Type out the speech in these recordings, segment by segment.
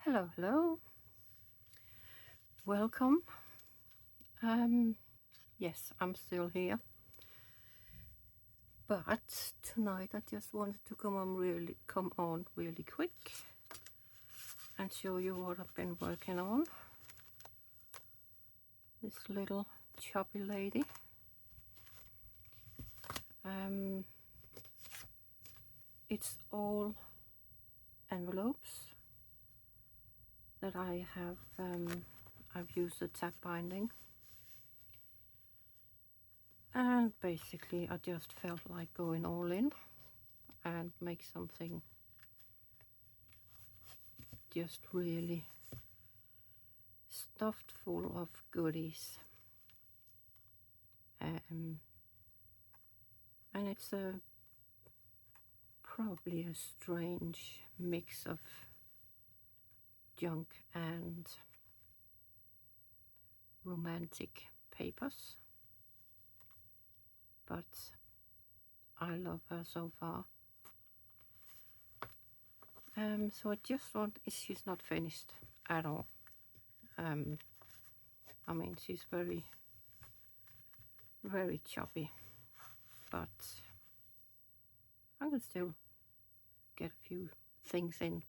Hello, hello. Welcome. Yes, I'm still here. But tonight I just wanted to come on really quick and show you what I've been working on. This little chubby lady. It's all envelopes that I have I've used the tap binding, and basically I just felt like going all in and make something just really stuffed full of goodies. And it's probably a strange mix of junk and romantic papers, but I love her so far. So I just want, she's not finished at all. I mean, she's very, very chubby, but I can still get a few things in.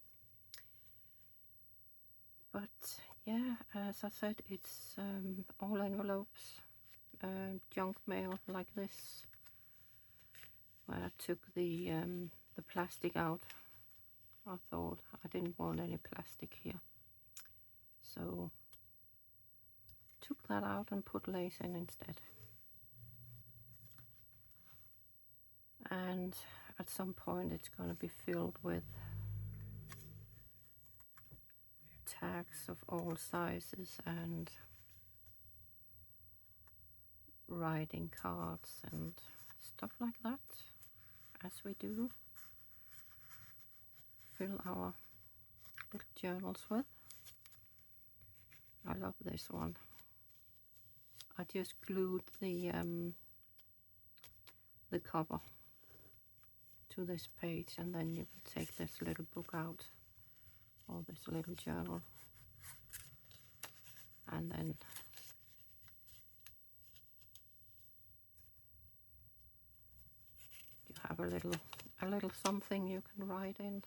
But yeah, as I said, it's all envelopes, junk mail like this, where I took the plastic out. I thought I didn't want any plastic here, so took that out and put lace in instead. And at some point it's going to be filled with tags of all sizes and writing cards and stuff like that, as we do fill our little journals with. I love this one. I just glued the cover to this page, and then you can take this little book out, or this little journal, and then you have a little something you can write in.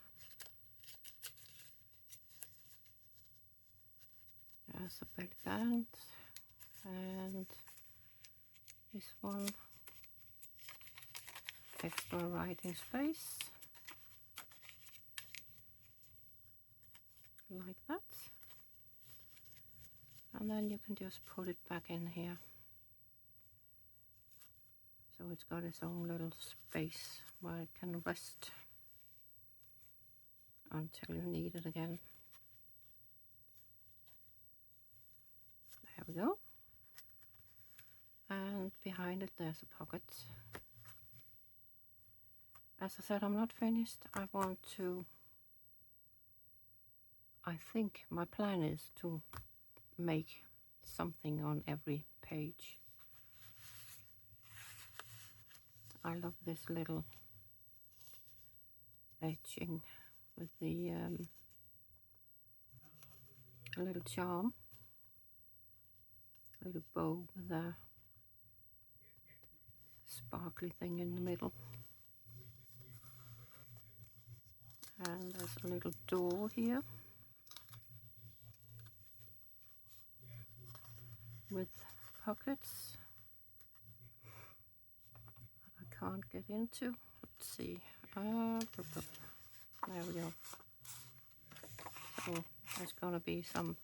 There's a belly band, and this one, extra writing space, like that. And then you can just put it back in here. So it's got its own little space where it can rest until you need it again. There we go. And behind it there's a pocket. As I said, I'm not finished. I think my plan is to make something on every page. I love this little etching with the a little charm, a little bow with a sparkly thing in the middle. And there's a little door here with pockets that I can't get into. Let's see. There we go. So there's gonna be some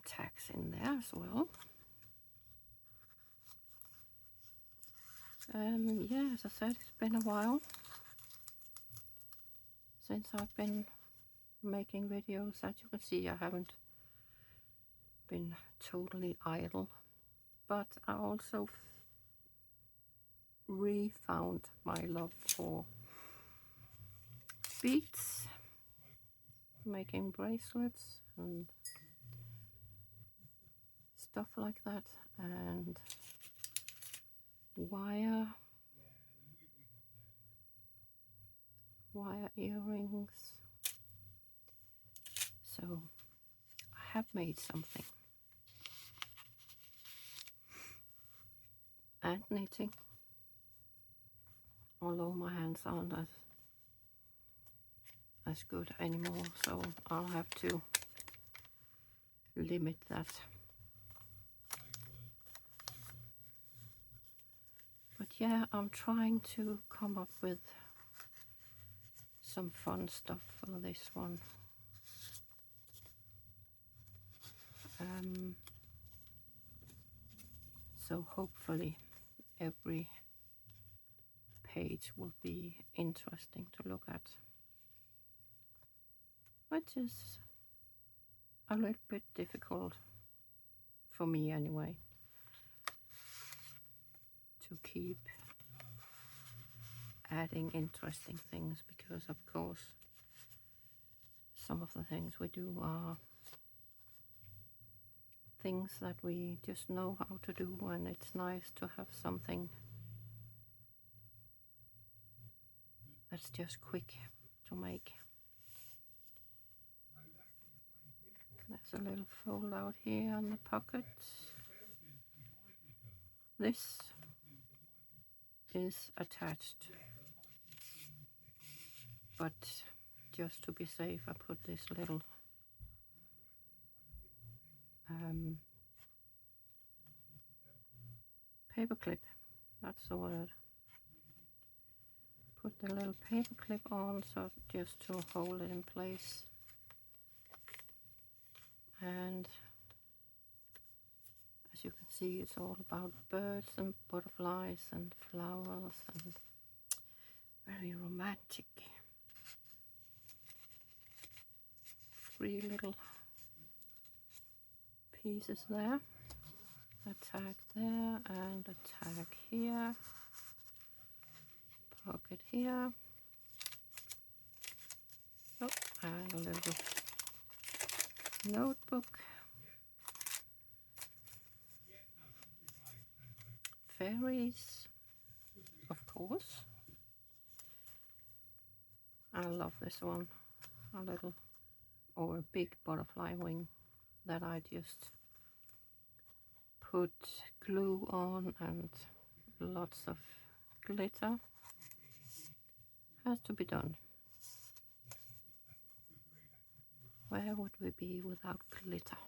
tags in there as well. Yeah, as I said, it's been a while since I've been making videos. As you can see, I haven't been totally idle, but I also re-found my love for beads, making bracelets and stuff like that, and wire earrings, So I have made something. And knitting, although my hands aren't as good anymore, so I'll have to limit that. But yeah, I'm trying to come up with some fun stuff for this one. So hopefully every page will be interesting to look at, which is a little bit difficult for me anyway, to keep adding interesting things, because of course some of the things we do are things that we just know how to do, and it's nice to have something that's just quick to make. There's a little fold out here on the pockets. This is attached, but just to be safe I put this little paper clip, that's the word. Put the little paper clip on, so just to hold it in place. And as you can see, it's all about birds and butterflies and flowers, and very romantic. 3 little pieces there, a tag there and a tag here, pocket here, oh, and a little notebook, fairies, of course. I love this one, a little or a big butterfly wing that I just put glue on and lots of glitter. Has to be done. Where would we be without glitter?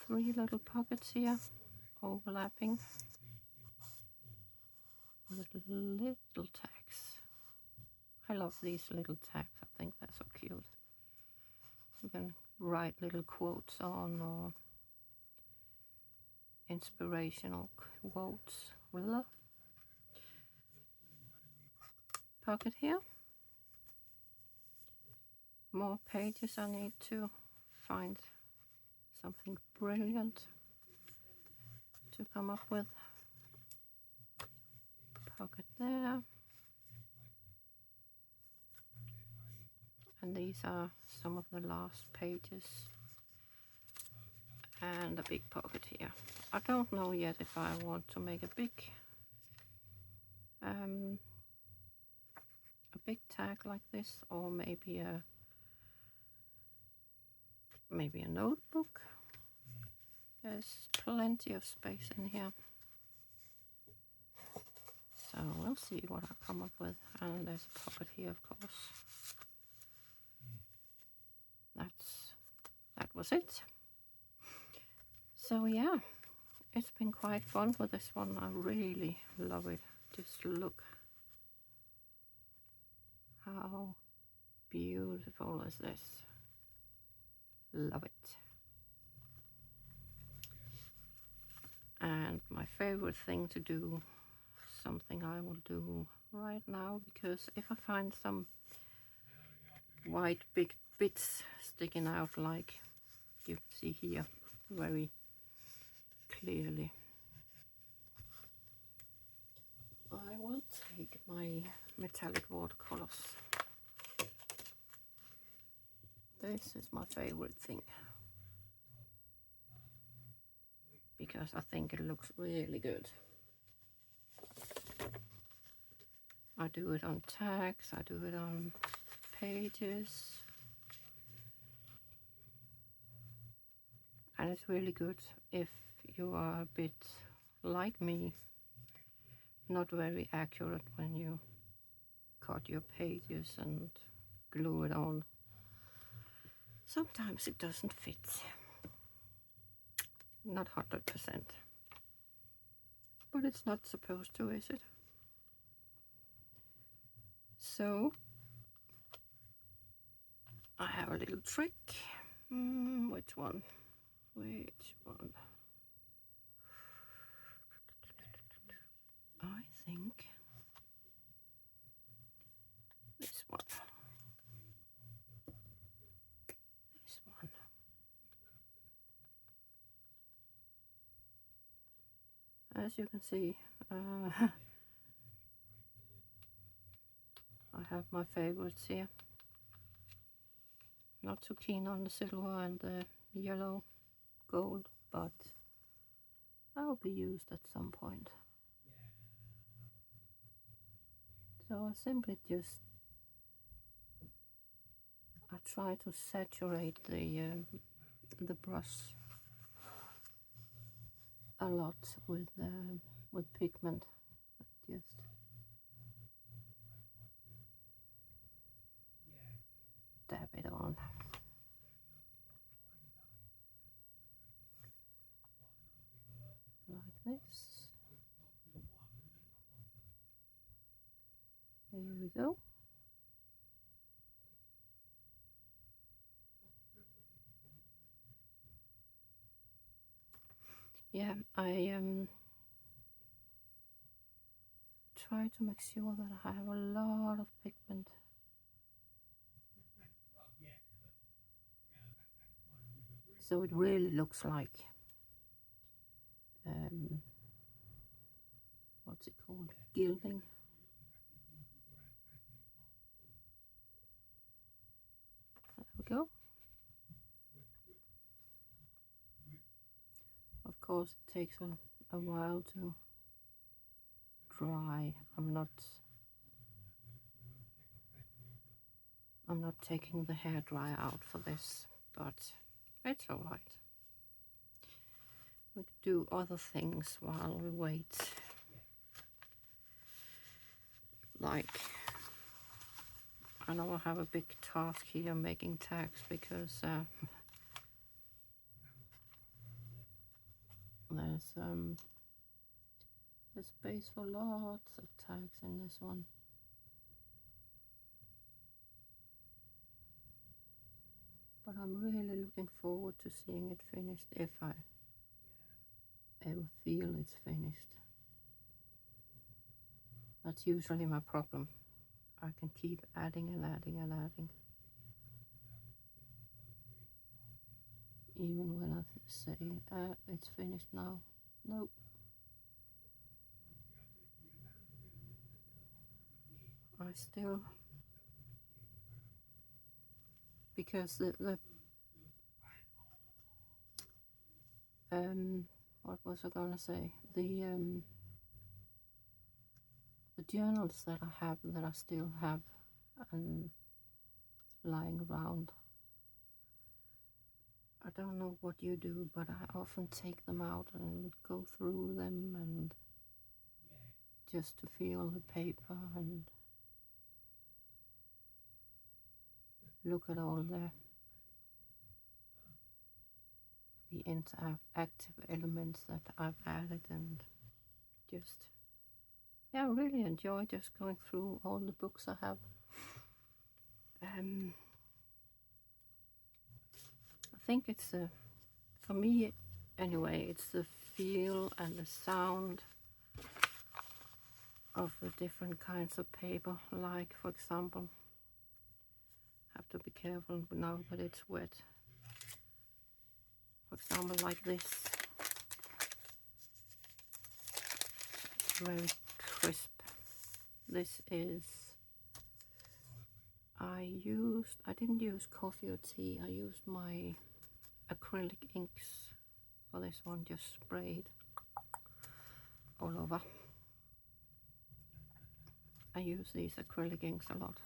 Three little pockets here, overlapping with little tags. I love these little tags, I think they're so cute. You can write little quotes on, or inspirational quotes. Pocket here. More pages I need to find something brilliant to come up with. Pocket there. And these are some of the last pages. And a big pocket here. I don't know yet if I want to make a big tag like this, or maybe a notebook. There's plenty of space in here, so we'll see what I come up with. And there's a pocket here, of course. That was it. So yeah, it's been quite fun with this one. I really love it. Just look how beautiful is this. Love it. And my favorite thing to do, something I will do right now, because if I find some white big bits sticking out, like you can see here very clearly, I will take my metallic watercolors. This is my favorite thing, because I think it looks really good. I do it on tags, I do it on pages, and it's really good if you are a bit like me, not very accurate when you cut your pages and glue it on. Sometimes it doesn't fit, not 100%, but it's not supposed to, is it? So I have a little trick. Which one? Which one? I think this one. This one. As you can see, I have my favorites here. Not so keen on the silver and the yellow gold, but I'll be used at some point. So I simply just try to saturate the brush a lot with pigment. Just dab it on. Like this. There we go. Yeah, I try to make sure that I have a lot of pigment. So it really looks like what's it called? Gilding. There we go. Of course, it takes a while to dry. I'm not taking the hair dryer out for this, but it's all right. We could do other things while we wait. Like, I know I have a big task here making tags because there's space for lots of tags in this one. But I'm really looking forward to seeing it finished, if I ever feel it's finished. That's usually my problem. I can keep adding and adding and adding. Even when I say it's finished now. Nope. I still, because what was I gonna say? The journals that I have, that I still have lying around. I don't know what you do, but I often take them out and go through them and just to feel the paper and look at all the interactive elements that I've added, and just, yeah, I really enjoy just going through all the books I have. I think it's for me anyway, it's the feel and the sound of the different kinds of paper. Like, for example, have to be careful now that it's wet. For example, like this, very crisp. This is, I didn't use coffee or tea, I used my acrylic inks for this one, just sprayed all over. I use these acrylic inks a lot.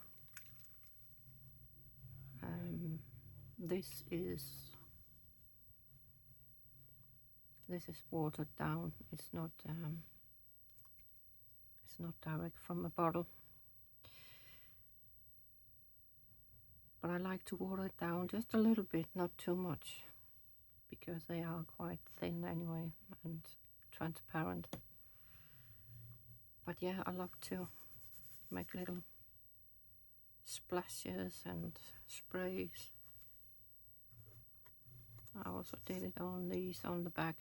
This is watered down. It's not direct from a bottle. But I like to water it down just a little bit, not too much, because they are quite thin anyway and transparent. But yeah, I love to make little splashes and sprays. I also did it on these on the back,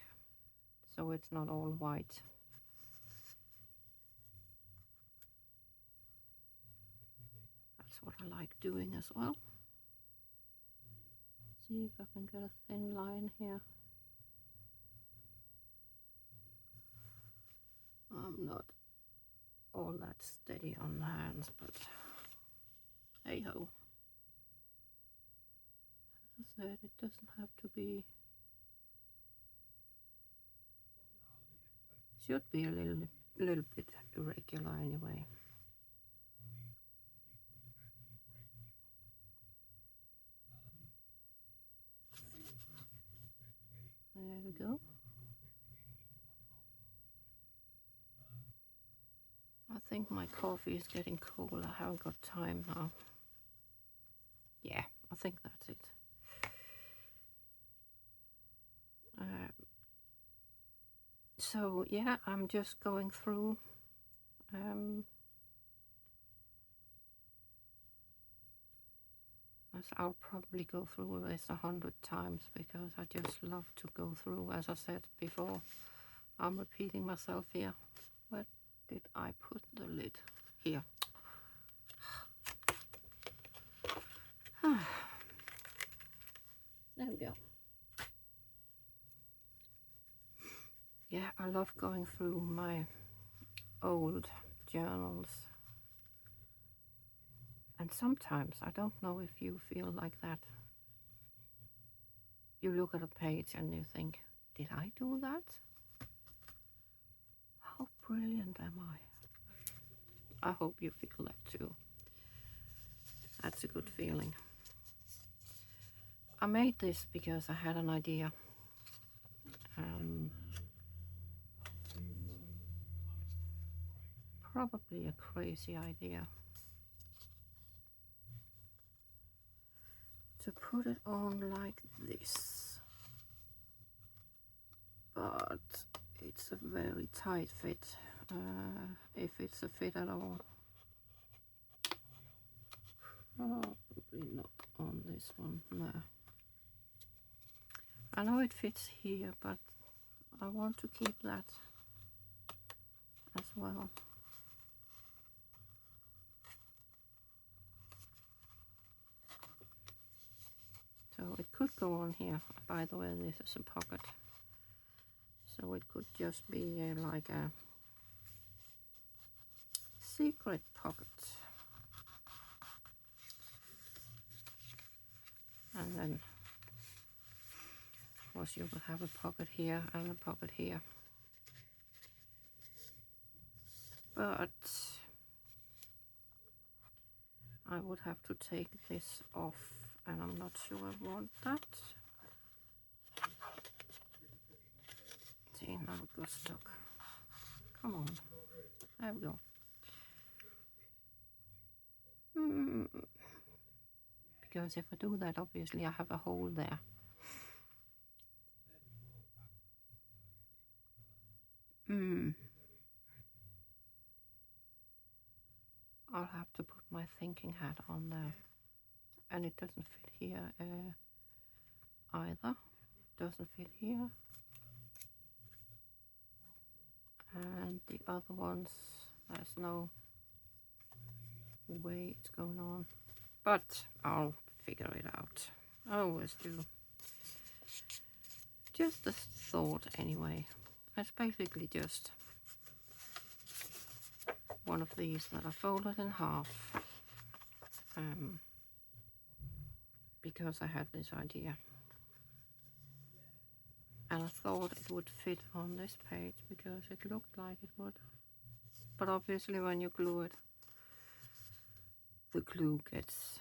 so it's not all white. That's what I like doing as well. See if I can get a thin line here. I'm not all that steady on the hands, but hey ho. As I said, it doesn't have to be. Should be a little bit irregular anyway. There we go. I think my coffee is getting cold. I haven't got time now. Yeah, I think that's it. So yeah, I'm just going through as I'll probably go through this 100 times because I just love to go through. As I said before, I'm repeating myself here. Where did I put the lid? Here. There we go. Yeah, I love going through my old journals. And sometimes, I don't know if you feel like that. You look at a page and you think, did I do that? How brilliant am I? I hope you feel that too. That's a good feeling. I made this because I had an idea. Probably a crazy idea. To put it on like this. But it's a very tight fit. If it's a fit at all. Probably not on this one. No. I know it fits here, but I want to keep that as well. So it could go on here. By the way, this is a pocket. So it could just be like a secret pocket. And then, of course, you will have a pocket here and a pocket here. But I would have to take this off, and I'm not sure I want that. See, now it got stuck. Come on. There we go. Because if I do that, obviously I have a hole there. I'll have to put my thinking hat on there. And it doesn't fit here either. It doesn't fit here. And the other ones, there's no way it's going on. But I'll figure it out. I always do. Just a thought anyway. It's basically just one of these that I folded in half. Because I had this idea. And I thought it would fit on this page because it looked like it would. But obviously when you glue it, the glue gets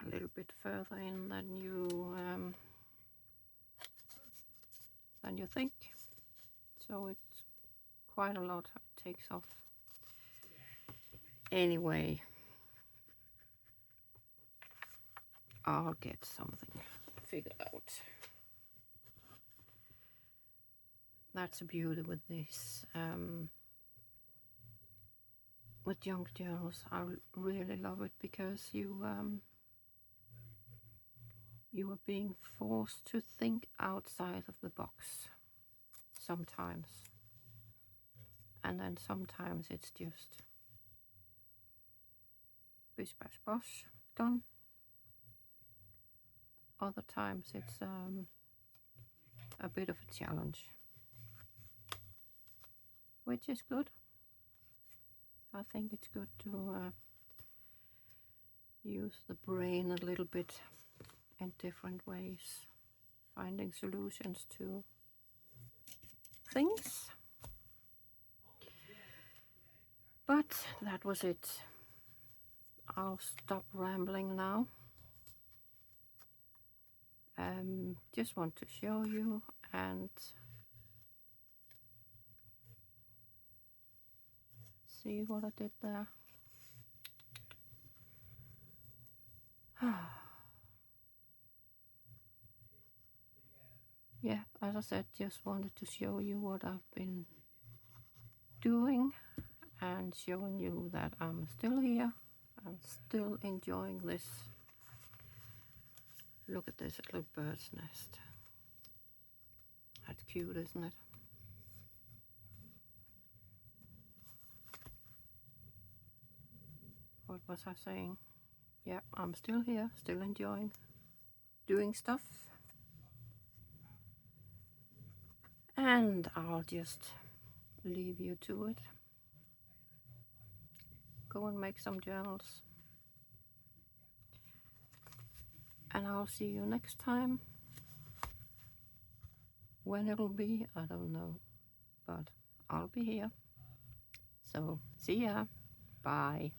a little bit further in than you think. So it's quite a lot it takes off. Anyway, I'll get something figured out. That's the beauty with this. With junk journals, I really love it because you are being forced to think outside of the box sometimes, and then sometimes it's just bish bash bosh, done. Other times it's a bit of a challenge, which is good. I think it's good to use the brain a little bit in different ways, finding solutions to things. But that was it. I'll stop rambling now. Just want to show you and see what I did there. Yeah, as I said, just wanted to show you what I've been doing and showing you that I'm still here. I'm still enjoying this. Look at this little bird's nest. That's cute, isn't it? What was I saying? Yeah, I'm still here, still enjoying doing stuff. And I'll just leave you to it. Go and make some journals. And I'll see you next time. When it'll be, I don't know. But I'll be here. So, see ya. Bye.